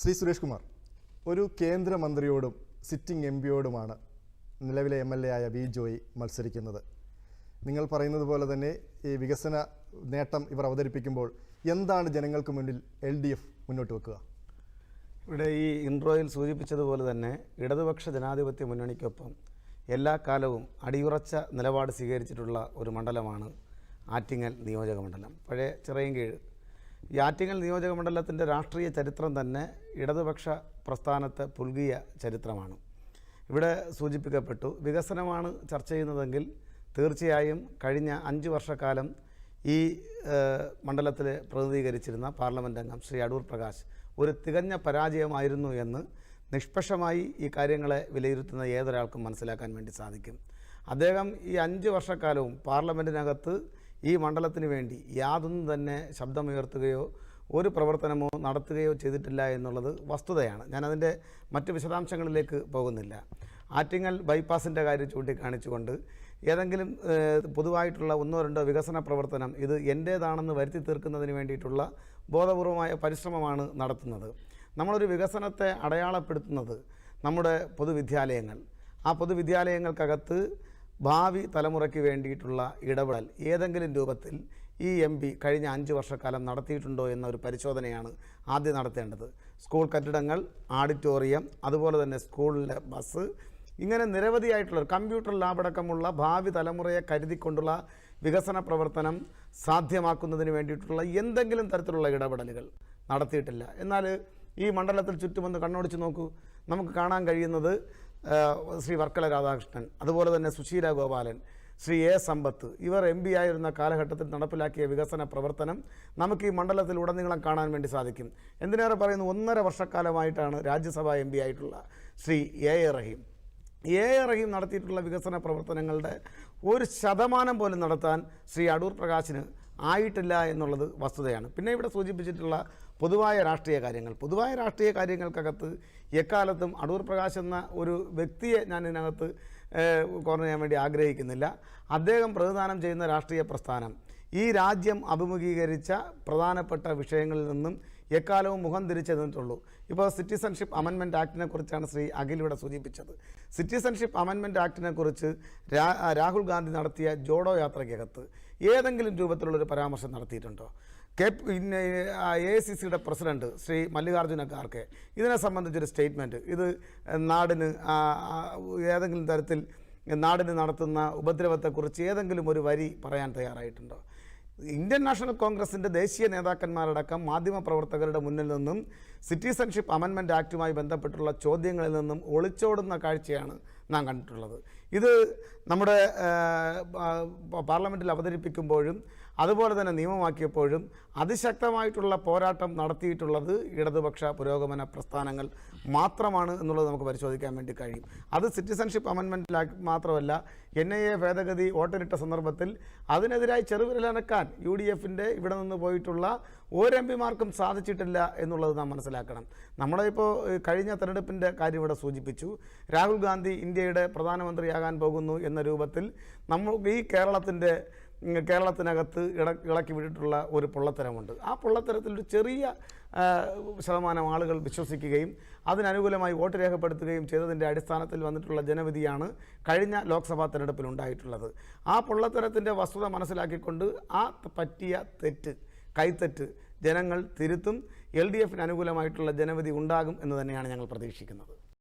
ശ്രീ സുരേഷ് കുമാർ, ഒരു കേന്ദ്രമന്ത്രിയോടും sitting M പിയോടുമാണ് നിലവിലെ MLA ആയ വി ജോയി മത്സരിക്കുന്നത്. നിങ്ങൾ പറയുന്നത് പോലെ തന്നെ ഈ വികസന നേട്ടം ഇവർ അവതരിപ്പിക്കുമ്പോൾ എന്താണ് ജനങ്ങൾക്ക് മുന്നിൽ LDF മുന്നോട്ട് വെക്കുക? ഇവിടെ ഈ ഇൻട്രോയിൽ സൂചിപ്പിച്ചതുപോലെ തന്നെ ഇടതുപക്ഷ ജനാധിപത്യ മുന്നണിക്കൊപ്പം എല്ലാ കാലവും അടിയുറച്ച നിലപാട് സ്വീകരിച്ചിട്ടുള്ള ഒരു മണ്ഡലമാണ് ആറ്റിങ്ങൽ നിയോജക മണ്ഡലം, പഴയ ചിറയൻകീഴ്. ഈ ആറ്റിങ്ങൽ നിയോജക മണ്ഡലത്തിൻ്റെ രാഷ്ട്രീയ ചരിത്രം തന്നെ ഇടതുപക്ഷ പ്രസ്ഥാനത്തെ പുൽകിയ ചരിത്രമാണ്. ഇവിടെ സൂചിപ്പിക്കപ്പെട്ടു, വികസനമാണ് ചർച്ച ചെയ്യുന്നതെങ്കിൽ തീർച്ചയായും കഴിഞ്ഞ 5 വർഷക്കാലം ഈ മണ്ഡലത്തിൽ പ്രതിനിധീകരിച്ചിരുന്ന പാർലമെൻറ്റ് അംഗം ശ്രീ അടൂർ പ്രകാശ് ഒരു തികഞ്ഞ പരാജയമായിരുന്നു എന്ന് നിഷ്പക്ഷമായി ഈ കാര്യങ്ങളെ വിലയിരുത്തുന്ന ഏതൊരാൾക്കും മനസ്സിലാക്കാൻ വേണ്ടി സാധിക്കും. അദ്ദേഹം ഈ 5 വർഷക്കാലവും പാർലമെൻറ്റിനകത്ത് ഈ മണ്ഡലത്തിന് വേണ്ടി യാതൊന്നും തന്നെ ശബ്ദമുയർത്തുകയോ ഒരു പ്രവർത്തനമോ നടത്തുകയോ ചെയ്തിട്ടില്ല എന്നുള്ളത് വസ്തുതയാണ്. ഞാനതിൻ്റെ മറ്റ് വിശദാംശങ്ങളിലേക്ക് പോകുന്നില്ല. ആറ്റിങ്ങൽ ബൈപ്പാസിൻ്റെ കാര്യം ചൂണ്ടിക്കാണിച്ചുകൊണ്ട് ഏതെങ്കിലും പൊതുവായിട്ടുള്ള 1-2 വികസന പ്രവർത്തനം ഇത് എൻ്റേതാണെന്ന് വരുത്തി തീർക്കുന്നതിന് വേണ്ടിയിട്ടുള്ള ബോധപൂർവമായ പരിശ്രമമാണ് നടത്തുന്നത്. നമ്മളൊരു വികസനത്തെ അടയാളപ്പെടുത്തുന്നത് നമ്മുടെ പൊതുവിദ്യാലയങ്ങൾ, ആ പൊതുവിദ്യാലയങ്ങൾക്കകത്ത് ഭാവി തലമുറയ്ക്ക് വേണ്ടിയിട്ടുള്ള ഇടപെടൽ ഏതെങ്കിലും രൂപത്തിൽ ഈ MP കഴിഞ്ഞ 5 വർഷക്കാലം നടത്തിയിട്ടുണ്ടോ എന്നൊരു പരിശോധനയാണ് ആദ്യം നടത്തേണ്ടത്. സ്കൂൾ കെട്ടിടങ്ങൾ, ഓഡിറ്റോറിയം, അതുപോലെ തന്നെ സ്കൂളിലെ ബസ്, ഇങ്ങനെ നിരവധിയായിട്ടുള്ള കമ്പ്യൂട്ടർ ലാബടക്കമുള്ള ഭാവി തലമുറയെ കരുതിക്കൊണ്ടുള്ള വികസന പ്രവർത്തനം സാധ്യമാക്കുന്നതിന് വേണ്ടിയിട്ടുള്ള എന്തെങ്കിലും തരത്തിലുള്ള ഇടപെടലുകൾ നടത്തിയിട്ടില്ല. എന്നാൽ ഈ മണ്ഡലത്തിൽ ചുറ്റുമൊന്ന് കണ്ണോടിച്ച് നോക്കൂ, നമുക്ക് കാണാൻ കഴിയുന്നത് ശ്രീ വർക്കല രാധാകൃഷ്ണൻ, അതുപോലെ തന്നെ സുശീല ഗോപാലൻ, ശ്രീ A സമ്പത്ത്, ഇവർ MP ആയിരുന്ന കാലഘട്ടത്തിൽ നടപ്പിലാക്കിയ വികസന പ്രവർത്തനം നമുക്ക് ഈ മണ്ഡലത്തിൽ ഉടനീളം കാണാൻ വേണ്ടി സാധിക്കും. എന്തിനേറെ പറയുന്നു, 1.5 വർഷക്കാലമായിട്ടാണ് രാജ്യസഭാ MP ആയിട്ടുള്ള ശ്രീ A റഹീം നടത്തിയിട്ടുള്ള വികസന പ്രവർത്തനങ്ങളുടെ 1% പോലും നടത്താൻ ശ്രീ അടൂർ പ്രകാശിന് ആയിട്ടില്ല എന്നുള്ളത് വസ്തുതയാണ്. പിന്നെ ഇവിടെ സൂചിപ്പിച്ചിട്ടുള്ള പൊതുവായ രാഷ്ട്രീയ കാര്യങ്ങൾക്കകത്ത് എക്കാലത്തും അടൂർ പ്രകാശ് എന്ന ഒരു വ്യക്തിയെ ഞാൻ ഇതിനകത്ത് കോർണർ ചെയ്യാൻ വേണ്ടി ആഗ്രഹിക്കുന്നില്ല. അദ്ദേഹം പ്രതിദാനം ചെയ്യുന്ന രാഷ്ട്രീയ പ്രസ്ഥാനം ഈ രാജ്യം അഭിമുഖീകരിച്ച പ്രധാനപ്പെട്ട വിഷയങ്ങളിൽ നിന്നും എക്കാലവും മുഖം തിരിച്ചെന്നിട്ടുള്ളൂ. ഇപ്പോൾ സിറ്റിസൺഷിപ്പ് അമെൻമെൻറ്റ് ആക്ടിനെ കുറിച്ചാണ് ശ്രീ അഖിൽ ഇവിടെ സൂചിപ്പിച്ചത്. സിറ്റിസൺഷിപ്പ് അമെൻമെൻറ്റ് ആക്ടിനെ കുറിച്ച് രാഹുൽ ഗാന്ധി നടത്തിയ ജോഡോ യാത്രയ്ക്കകത്ത് ഏതെങ്കിലും രൂപത്തിലുള്ളൊരു പരാമർശം നടത്തിയിട്ടുണ്ടോ? AICCയുടെ പ്രസിഡന്റ് ശ്രീ മല്ലികാർജ്ജുന ഖാർഗെ ഇതിനെ സംബന്ധിച്ചൊരു സ്റ്റേറ്റ്മെൻറ്റ്, ഇത് നാടിന് ഏതെങ്കിലും തരത്തിൽ നാടിന് നടത്തുന്ന ഉപദ്രവത്തെക്കുറിച്ച് ഏതെങ്കിലും ഒരു വരി പറയാൻ തയ്യാറായിട്ടുണ്ടോ? ഇന്ത്യൻ നാഷണൽ കോൺഗ്രസിൻ്റെ ദേശീയ നേതാക്കന്മാരടക്കം മാധ്യമപ്രവർത്തകരുടെ മുന്നിൽ നിന്നും സിറ്റിസൺഷിപ്പ് അമെൻമെൻറ്റ് ആക്റ്റുമായി ബന്ധപ്പെട്ടുള്ള ചോദ്യങ്ങളിൽ നിന്നും ഒളിച്ചോടുന്ന കാഴ്ചയാണ് നാം കണ്ടിട്ടുള്ളത്. ഇത് നമ്മുടെ പാർലമെൻറ്റിൽ അവതരിപ്പിക്കുമ്പോഴും അതുപോലെ തന്നെ നിയമമാക്കിയപ്പോഴും അതിശക്തമായിട്ടുള്ള പോരാട്ടം നടത്തിയിട്ടുള്ളത് ഇടതുപക്ഷ പുരോഗമന പ്രസ്ഥാനങ്ങൾ മാത്രമാണ് എന്നുള്ളത് നമുക്ക് പരിശോധിക്കാൻ വേണ്ടി കഴിയും. അത് സിറ്റിസൺഷിപ്പ് അമെൻമെൻറ്റ് ആക്ട് മാത്രമല്ല, NIA ഭേദഗതി വോട്ടിനിട്ട സന്ദർഭത്തിൽ അതിനെതിരായി ചെറുവിരലനക്കാൻ UDFൻ്റെ ഇവിടെ നിന്ന് പോയിട്ടുള്ള ഒരു MPമാർക്കും സാധിച്ചിട്ടില്ല എന്നുള്ളത് നാം മനസ്സിലാക്കണം. നമ്മളിപ്പോൾ കഴിഞ്ഞ തെരഞ്ഞെടുപ്പിൻ്റെ കാര്യം ഇവിടെ സൂചിപ്പിച്ചു. രാഹുൽ ഗാന്ധി ഇന്ത്യയുടെ പ്രധാനമന്ത്രിയാകാൻ പോകുന്നു എന്ന രൂപത്തിൽ നമുക്ക് ഈ കേരളത്തിനകത്ത് ഇളക്കി വിട്ടിട്ടുള്ള ഒരു പൊള്ളത്തരമുണ്ട്. ആ പൊള്ളത്തരത്തിൽ ഒരു ചെറിയ ശതമാനം ആളുകൾ വിശ്വസിക്കുകയും അതിനനുകൂലമായി വോട്ട് രേഖപ്പെടുത്തുകയും ചെയ്തതിൻ്റെ അടിസ്ഥാനത്തിൽ വന്നിട്ടുള്ള ജനവിധിയാണ് കഴിഞ്ഞ ലോക്സഭാ തെരഞ്ഞെടുപ്പിൽ ഉണ്ടായിട്ടുള്ളത്. ആ പൊള്ളത്തരത്തിൻ്റെ വസ്തുത മനസ്സിലാക്കിക്കൊണ്ട് ആ പറ്റിയ കൈത്തെറ്റ് ജനങ്ങൾ തിരുത്തും. LDFന് അനുകൂലമായിട്ടുള്ള ജനവിധി ഉണ്ടാകും എന്ന് തന്നെയാണ് ഞങ്ങൾ പ്രതീക്ഷിക്കുന്നത്.